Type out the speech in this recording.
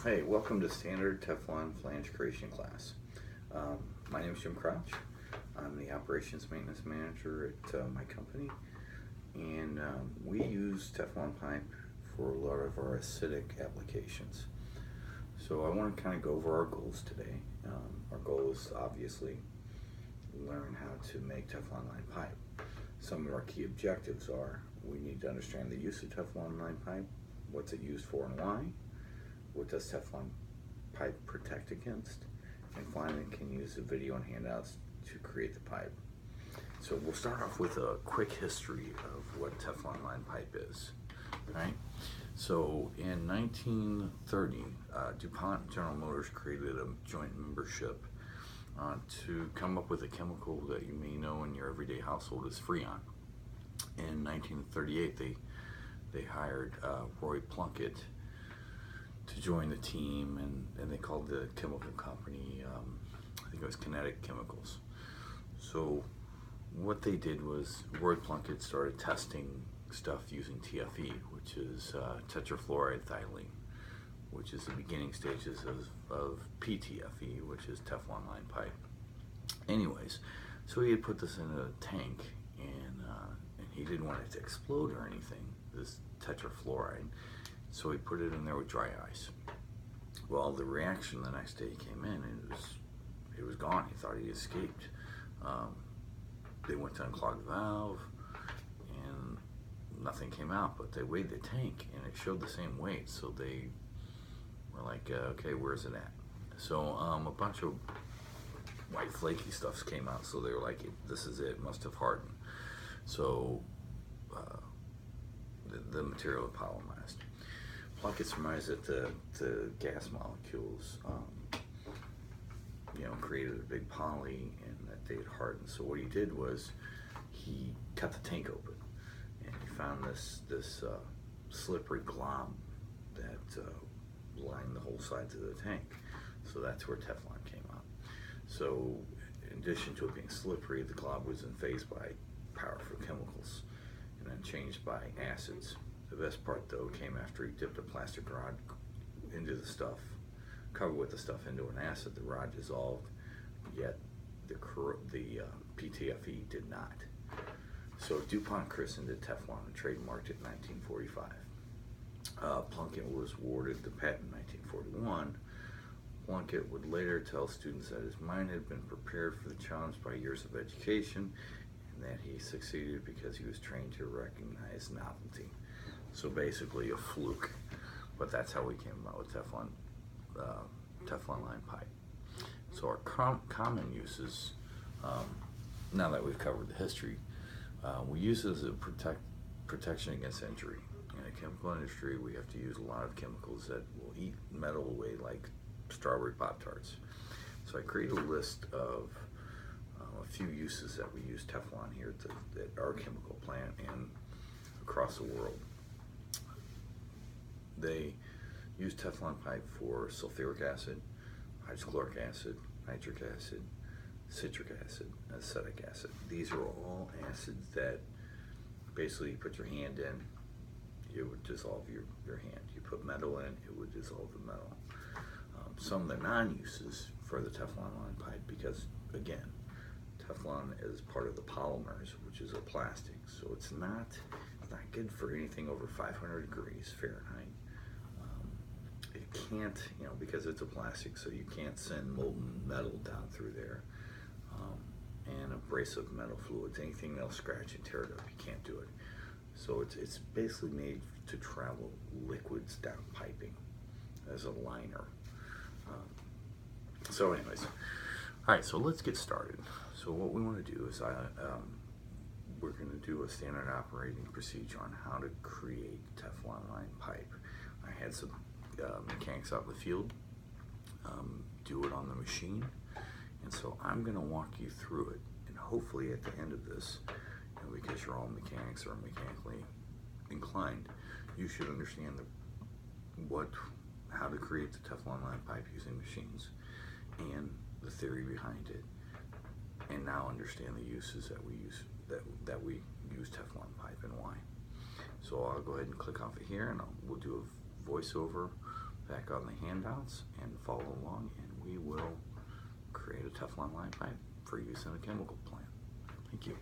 Hey, welcome to Standard Teflon Flange Creation class. My name is Jim Crouch. I'm the Operations Maintenance Manager at my company, and we use Teflon pipe for a lot of our acidic applications. So I want to kind of go over our goals today. Our goal is obviously learn how to make Teflon line pipe. Some of our key objectives are we need to understand the use of Teflon line pipe, what's it used for and why, what does Teflon pipe protect against, and finally can use the video and handouts to create the pipe. So we'll start off with a quick history of what Teflon line pipe is. Right? So in 1930, DuPont General Motors created a joint membership to come up with a chemical that you may know in your everyday household as Freon. In 1938, they hired Roy Plunkett to join the team, and they called the chemical company, I think it was Kinetic Chemicals. So what they did was Roy Plunkett started testing stuff using TFE, which is tetrafluoroethylene, which is the beginning stages of PTFE, which is Teflon line pipe. Anyways, so he had put this in a tank, and he didn't want it to explode or anything, this tetrafluoride, so he put it in there with dry ice. Well, the reaction the next day he came in, it was gone. He thought he escaped. They went to unclog the valve, and nothing came out, but they weighed the tank, and it showed the same weight, so they were like, okay, where's it at? So a bunch of white flaky stuffs came out, so they were like, this is it must have hardened. So the material polymerized. Plunkett surmised that the gas molecules created a big poly and that they had hardened. So what he did was he cut the tank open, and he found this slippery glob that lined the whole sides of the tank. So that's where Teflon came out. So in addition to it being slippery, the glob was infused by powerful chemicals and then changed by acids. The best part though came after he dipped a plastic rod into the stuff, covered with the stuff into an acid. The rod dissolved, yet the PTFE did not. So DuPont christened it Teflon and trademarked it in 1945. Plunkett was awarded the patent in 1941. Plunkett would later tell students that his mind had been prepared for the challenge by years of education, and that he succeeded because he was trained to recognize novelty. So basically a fluke, but that's how we came about with Teflon line pipe. So our common uses, now that we've covered the history, we use it as a protection against injury. In the chemical industry, we have to use a lot of chemicals that will eat metal away, like strawberry Pop-Tarts. So I created a list of a few uses that we use Teflon here at our chemical plant and across the world. They use Teflon pipe for sulfuric acid, hydrochloric acid, nitric acid, citric acid, acetic acid. These are all acids that basically you put your hand in, it would dissolve your hand. You put metal in, it would dissolve the metal. Some of the non-uses for the Teflon line pipe, because again, Teflon is part of the polymers, which is a plastic, so it's not good for anything over 500 degrees Fahrenheit. It can't, because it's a plastic, so you can't send molten metal down through there, and abrasive metal fluids, anything that'll scratch and tear it up, you can't do it. So it's basically made to travel liquids down piping as a liner. So anyways, all right, so let's get started. So what we want to do is we're going to do a standard operating procedure on how to create Teflon line pipe. I had some mechanics out in the field do it on the machine, and so I'm going to walk you through it, and hopefully at the end of this, because you're all mechanics or mechanically inclined, you should understand how to create the Teflon line pipe using machines and the theory behind it, and now understand the uses that we use Teflon pipe and why. So I'll go ahead and click off of here, and we'll do a voiceover back on the handouts and follow along, and we will create a Teflon line pipe for use in a chemical plant. Thank you.